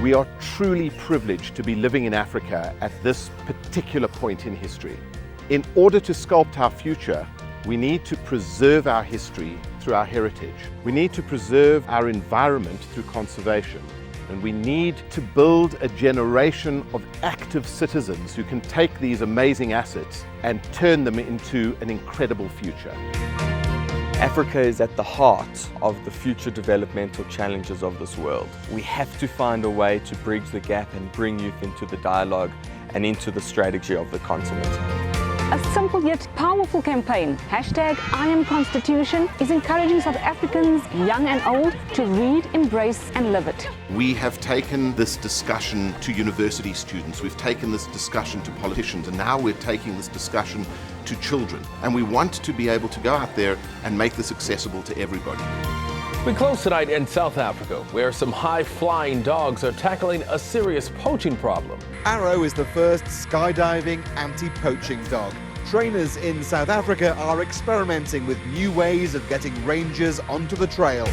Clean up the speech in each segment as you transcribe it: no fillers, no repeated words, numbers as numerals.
We are truly privileged to be living in Africa at this particular point in history. In order to sculpt our future, we need to preserve our history through our heritage. We need to preserve our environment through conservation. And we need to build a generation of active citizens who can take these amazing assets and turn them into an incredible future. Africa is at the heart of the future developmental challenges of this world. We have to find a way to bridge the gap and bring youth into the dialogue and into the strategy of the continent. A simple yet powerful campaign, #IamConstitution, is encouraging South Africans, young and old, to read, embrace and live it. We have taken this discussion to university students, we've taken this discussion to politicians, and now we're taking this discussion to children. And we want to be able to go out there and make this accessible to everybody. We close tonight in South Africa, where some high-flying dogs are tackling a serious poaching problem. Arrow is the first skydiving anti-poaching dog. Trainers in South Africa are experimenting with new ways of getting rangers onto the trail.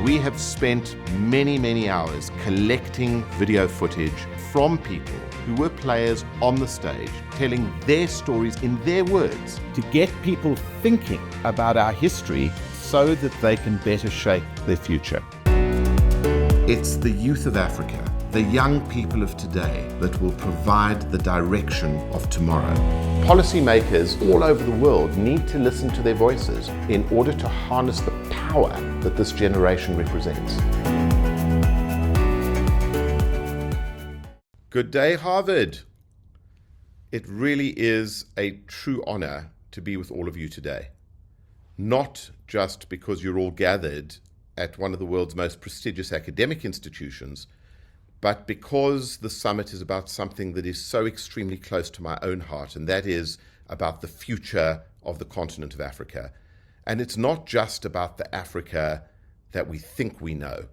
We have spent many hours collecting video footage from people who were players on the stage, telling their stories in their words, to get people thinking about our history so that they can better shape their future. It's the youth of Africa, the young people of today, that will provide the direction of tomorrow. Policymakers all over the world need to listen to their voices in order to harness the power that this generation represents. Good day, Harvard. It really is a true honor to be with all of you today. Not just because you're all gathered at one of the world's most prestigious academic institutions, but because the summit is about something that is so extremely close to my own heart, and that is about the future of the continent of Africa. And it's not just about the Africa that we think we know.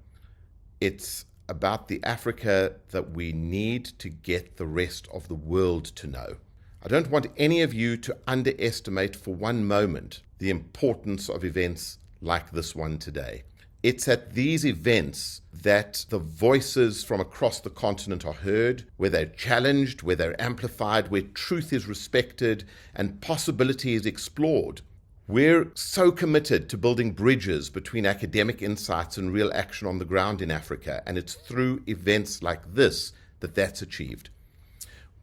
It's about the Africa that we need to get the rest of the world to know. I don't want any of you to underestimate for one moment the importance of events like this one today. It's at these events that the voices from across the continent are heard, where they're challenged, where they're amplified, where truth is respected and possibility is explored. We're so committed to building bridges between academic insights and real action on the ground in Africa, and it's through events like this that that's achieved.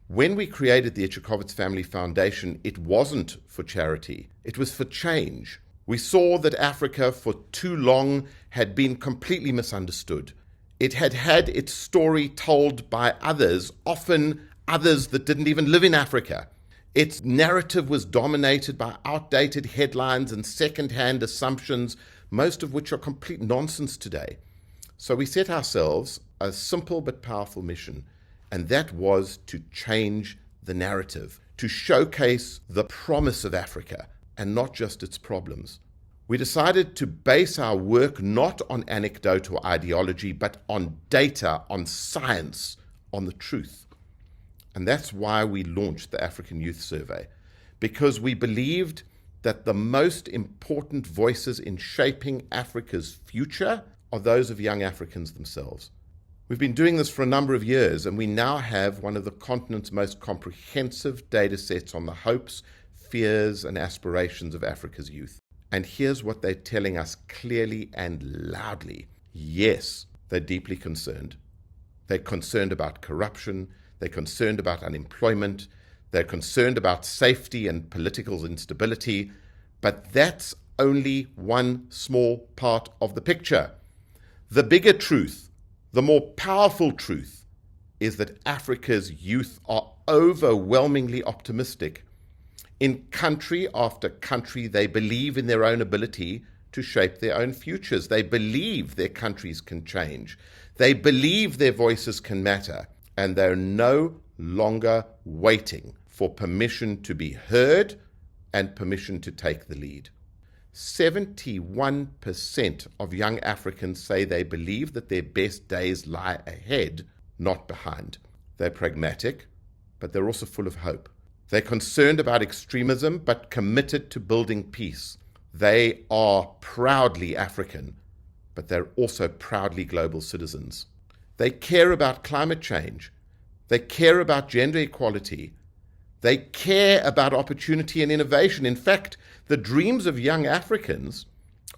When we created the Ichikowitz Family Foundation, it wasn't for charity, it was for change. We saw that Africa for too long had been completely misunderstood. It had had its story told by others, often others that didn't even live in Africa. Its narrative was dominated by outdated headlines and second-hand assumptions, most of which are complete nonsense today. So we set ourselves a simple but powerful mission, and that was to change the narrative, to showcase the promise of Africa and not just its problems. We decided to base our work not on anecdote or ideology, but on data, on science, on the truth. And that's why we launched the African Youth Survey, because we believed that the most important voices in shaping Africa's future are those of young Africans themselves. We've been doing this for a number of years, and we now have one of the continent's most comprehensive data sets on the hopes, fears, and aspirations of Africa's youth. And here's what they're telling us clearly and loudly. Yes, they're deeply concerned. They're concerned about corruption. They're concerned about unemployment. They're concerned about safety and political instability. But that's only one small part of the picture. The bigger truth, the more powerful truth, is that Africa's youth are overwhelmingly optimistic. In country after country, they believe in their own ability to shape their own futures. They believe their countries can change. They believe their voices can matter. And they're no longer waiting for permission to be heard and permission to take the lead. 71% of young Africans say they believe that their best days lie ahead, not behind. They're pragmatic, but they're also full of hope. They're concerned about extremism, but committed to building peace. They are proudly African, but they're also proudly global citizens. They care about climate change. They care about gender equality. They care about opportunity and innovation. In fact, the dreams of young Africans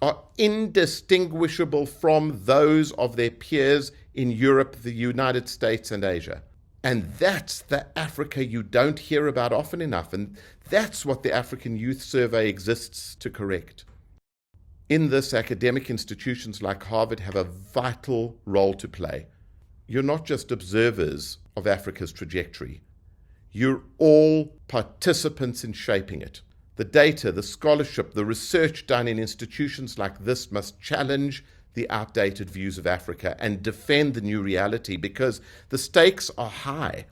are indistinguishable from those of their peers in Europe, the United States, and Asia. And that's the Africa you don't hear about often enough. And that's what the African Youth Survey exists to correct. In this, academic institutions like Harvard have a vital role to play. You're not just observers of Africa's trajectory. You're all participants in shaping it. The data, the scholarship, the research done in institutions like this must challenge the outdated views of Africa and defend the new reality, because the stakes are high.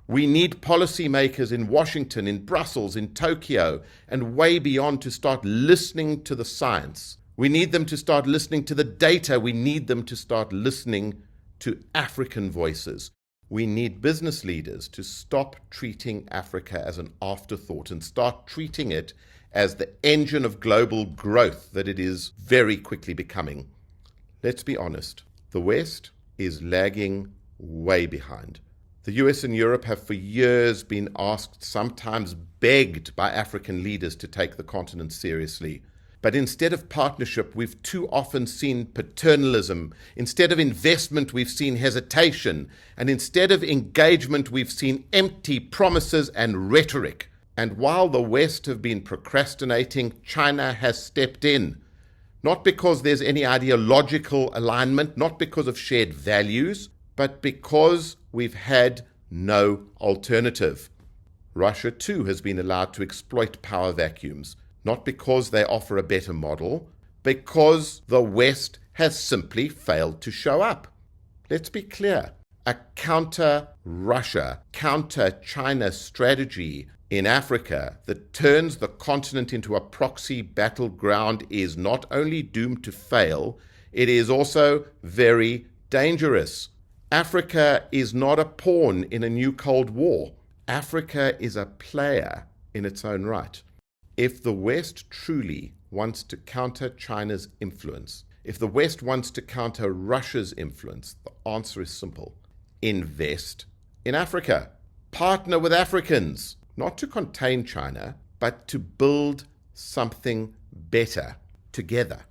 We need policymakers in Washington, in Brussels, in Tokyo, and way beyond to start listening to the science. We need them to start listening to the data. We need them to start listening to African voices. We need business leaders to stop treating Africa as an afterthought and start treating it as the engine of global growth that it is very quickly becoming. Let's be honest, the West is lagging way behind. The US and Europe have for years been asked, sometimes begged by African leaders to take the continent seriously. But instead of partnership, we've too often seen paternalism. Instead of investment, we've seen hesitation. And instead of engagement, we've seen empty promises and rhetoric. And while the West have been procrastinating, China has stepped in. Not because there's any ideological alignment, not because of shared values, but because we've had no alternative. Russia, too, has been allowed to exploit power vacuums. Not because they offer a better model, because the West has simply failed to show up. Let's be clear. A counter-Russia, counter-China strategy in Africa that turns the continent into a proxy battleground is not only doomed to fail, it is also very dangerous. Africa is not a pawn in a new Cold War. Africa is a player in its own right. If the West truly wants to counter China's influence, if the West wants to counter Russia's influence, the answer is simple. Invest in Africa. Partner with Africans, not to contain China, but to build something better together.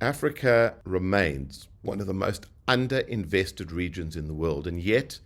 Africa remains one of the most underinvested regions in the world, and yet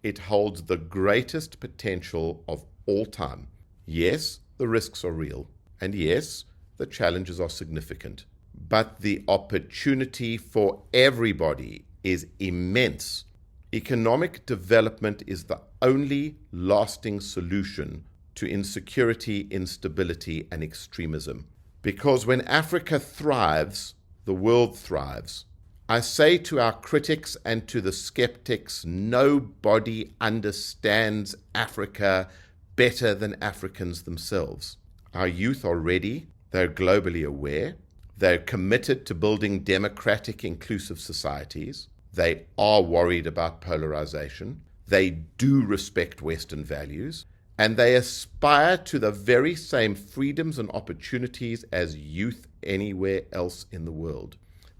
it holds the greatest potential of all time. Yes, the risks are real, and yes, the challenges are significant, but the opportunity for everybody is immense. Economic development is the only lasting solution to insecurity, instability, and extremism. Because when Africa thrives, the world thrives. I say to our critics and to the skeptics, nobody understands Africa better than Africans themselves. Our youth are ready, they're globally aware, they're committed to building democratic, inclusive societies, they are worried about polarization, they do respect Western values, and they aspire to the very same freedoms and opportunities as youth anywhere else in the world.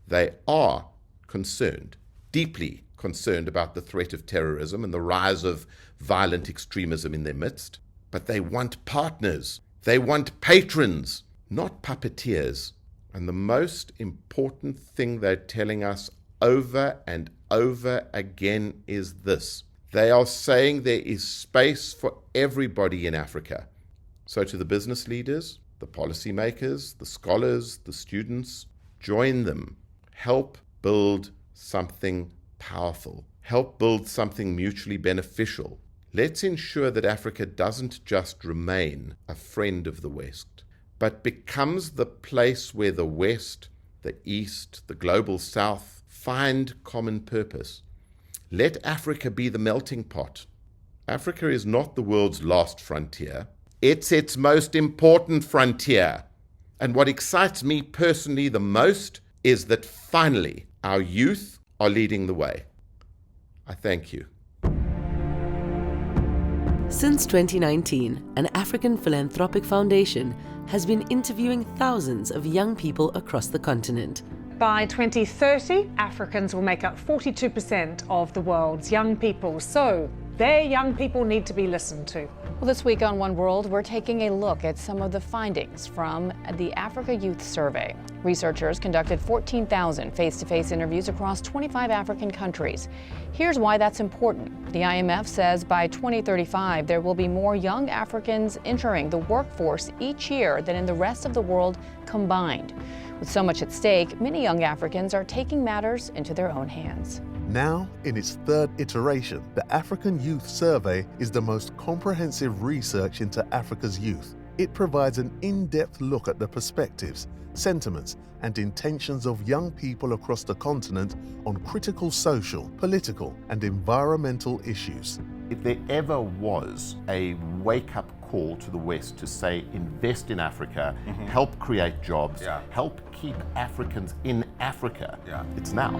They are concerned, deeply concerned about the threat of terrorism and the rise of violent extremism in their midst. But they want partners. They want patrons, not puppeteers. And the most important thing they're telling us over and over again is this. They are saying there is space for everybody in Africa. So to the business leaders, the policymakers, the scholars, the students, join them. Help build something powerful. Help build something mutually beneficial. Let's ensure that Africa doesn't just remain a friend of the West, but becomes the place where the West, the East, the global South find common purpose. Let Africa be the melting pot. Africa is not the world's last frontier. It's its most important frontier. And what excites me personally the most is that finally our youth are leading the way. I thank you. Since 2019, an African philanthropic foundation has been interviewing thousands of young people across the continent. by 2030, Africans will make up 42% of the world's young people. So their young people need to be listened to. Well, this week on One World, we're taking a look at some of the findings from the Africa Youth Survey. Researchers conducted 14,000 face-to-face interviews across 25 African countries. Here's why that's important. The IMF says by 2035, there will be more young Africans entering the workforce each year than in the rest of the world combined. With so much at stake, many young Africans are taking matters into their own hands. Now, in its third iteration, the African Youth Survey is the most comprehensive research into Africa's youth. It provides an in-depth look at the perspectives, sentiments, and intentions of young people across the continent on critical social, political, and environmental issues. If there ever was a wake-up call to the West to say, invest in Africa, help create jobs, help keep Africans in Africa, it's now.